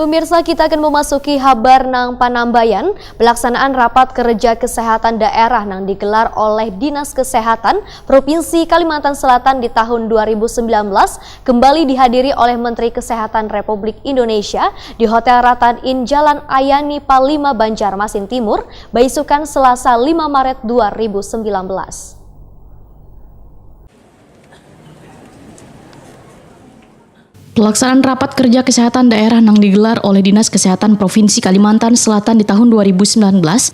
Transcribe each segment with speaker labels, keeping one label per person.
Speaker 1: Pemirsa, kita akan memasuki kabar nang Panambayan. Pelaksanaan rapat kerja kesehatan daerah nang digelar oleh Dinas Kesehatan Provinsi Kalimantan Selatan di tahun 2019 kembali dihadiri oleh Menteri Kesehatan Republik Indonesia di Hotel Ratan Inn Jalan Ayani Palima, Banjarmasin Timur, Baisukan, Selasa 5 Maret 2019.
Speaker 2: Pelaksanaan rapat kerja kesehatan daerah yang digelar oleh Dinas Kesehatan Provinsi Kalimantan Selatan di tahun 2019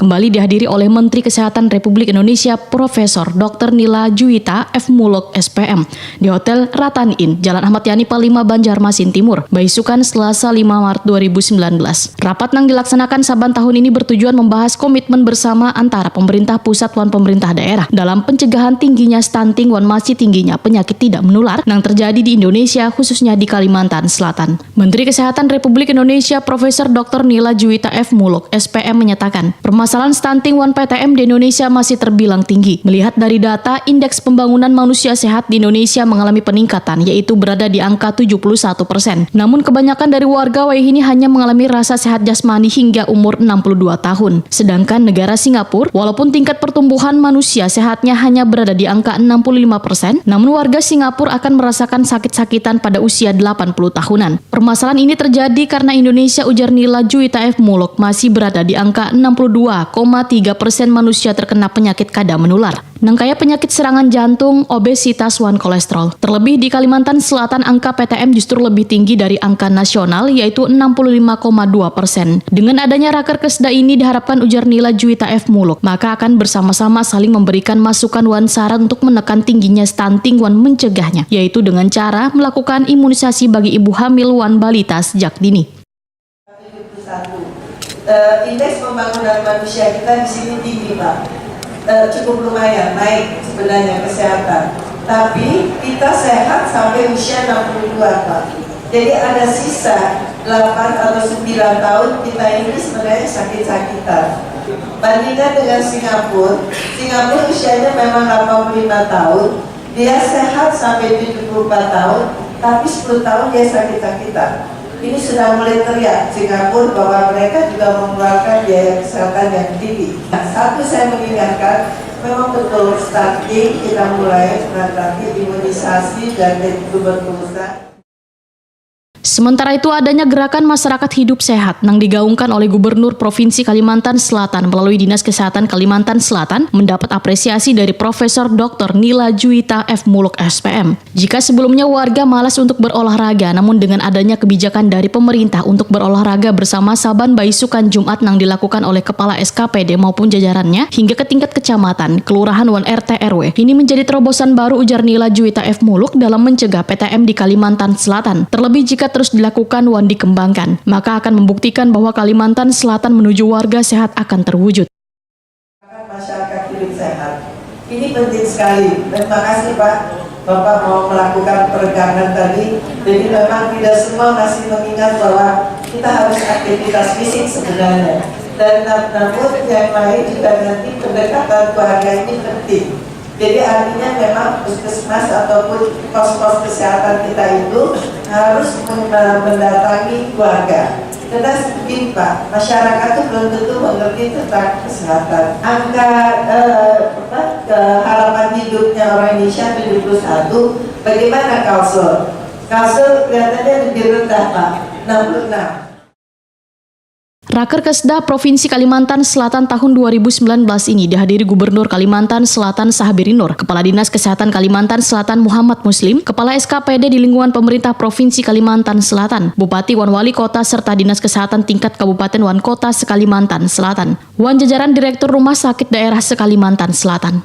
Speaker 2: kembali dihadiri oleh Menteri Kesehatan Republik Indonesia Profesor Dr. Nila Juwita F. Muluk SPM di Hotel Ratan Inn Jalan Ahmad Yani Palima, Banjarmasin Timur, Baisukan, Selasa 5 Maret 2019. Rapat yang dilaksanakan saban tahun ini bertujuan membahas komitmen bersama antara pemerintah pusat dan pemerintah daerah dalam pencegahan tingginya stunting dan masih tingginya penyakit tidak menular yang terjadi di Indonesia, khususnya di Kalimantan Selatan. Menteri Kesehatan Republik Indonesia Profesor Dr. Nila Juwita F. Muluk SPM menyatakan permasalahan stunting dan PTM di Indonesia masih terbilang tinggi. Melihat dari data, indeks pembangunan manusia sehat di Indonesia mengalami peningkatan, yaitu berada di angka 71%. Namun kebanyakan dari warga WAIH ini hanya mengalami rasa sehat jasmani hingga umur 62 tahun. Sedangkan negara Singapura, walaupun tingkat pertumbuhan manusia sehatnya hanya berada di angka 65%, namun warga Singapura akan merasakan sakit-sakitan pada usia 80 tahunan. Permasalahan ini terjadi karena Indonesia, ujar Nila Juwita F. Muluk, masih berada di angka 62,3% manusia terkena penyakit kada menular. Nangkaya penyakit serangan jantung, obesitas, dan kolesterol. Terlebih di Kalimantan Selatan, angka PTM justru lebih tinggi dari angka nasional, yaitu 65,2%. Dengan adanya Raker Kesda ini diharapkan, ujar Nila Juwita F. Muluk, maka akan bersama-sama saling memberikan masukan wan saran untuk menekan tingginya stunting wan mencegahnya, yaitu dengan cara melakukan imunisasi bagi ibu hamil wan balita sejak dini.
Speaker 3: Indeks pembangunan manusia kita di sini tinggi, Pak. Cukup lumayan naik sebenarnya kesehatan. Tapi kita sehat sampai usia 62, Pak. Jadi ada sisa 8 atau 9 tahun kita ini sebenarnya sakit-sakitan. Bandingkan dengan Singapura usianya memang 85 tahun, dia sehat sampai 74 tahun, tapi 10 tahun dia sakit-sakitan. Ini sudah mulai teriak Singapura bahwa mereka juga mengeluarkan biaya kesehatan yang tinggi. Satu, saya mengingatkan, memang betul stunting kita mulai menangani imunisasi dan tuberkulosis.
Speaker 2: Sementara itu, adanya gerakan masyarakat hidup sehat yang digaungkan oleh Gubernur Provinsi Kalimantan Selatan melalui Dinas Kesehatan Kalimantan Selatan mendapat apresiasi dari Profesor Dr. Nila Juwita F. Muluk SPM. Jika sebelumnya warga malas untuk berolahraga, namun dengan adanya kebijakan dari pemerintah untuk berolahraga bersama saban Baisukan Jumat yang dilakukan oleh Kepala SKPD maupun jajarannya hingga ke tingkat kecamatan, kelurahan, dan RT RW, ini menjadi terobosan baru, ujar Nila Juwita F. Muluk, dalam mencegah PTM di Kalimantan Selatan. Terlebih jika terus dilakukan dan dikembangkan, maka akan membuktikan bahwa Kalimantan Selatan menuju warga sehat akan terwujud.
Speaker 3: Masyarakat hidup sehat, ini penting sekali. Terima kasih, Pak, Bapak mau melakukan peregangan tadi. Jadi memang tidak semua masih mengingat bahwa kita harus aktivitas fisik sebenarnya. Dan namun yang lain juga nanti pendekatan keluarga ini penting. Jadi artinya memang puskesmas ataupun pos-pos kesehatan kita itu harus mendatangi keluarga. Karena begini, Pak, masyarakat itu belum tentu mengerti tentang kesehatan. Angka harapan hidupnya orang Indonesia 71, bagaimana Kalsel? Kalsel kelihatannya lebih rendah, Pak, 66.
Speaker 2: Raker Kesda Provinsi Kalimantan Selatan tahun 2019 ini dihadiri Gubernur Kalimantan Selatan Sahabiri Nur, Kepala Dinas Kesehatan Kalimantan Selatan Muhammad Muslim, Kepala SKPD di lingkungan pemerintah Provinsi Kalimantan Selatan, Bupati wan Wali Kota serta Dinas Kesehatan tingkat Kabupaten wan Kota se-Kalimantan Selatan, wan jajaran Direktur Rumah Sakit Daerah se-Kalimantan Selatan.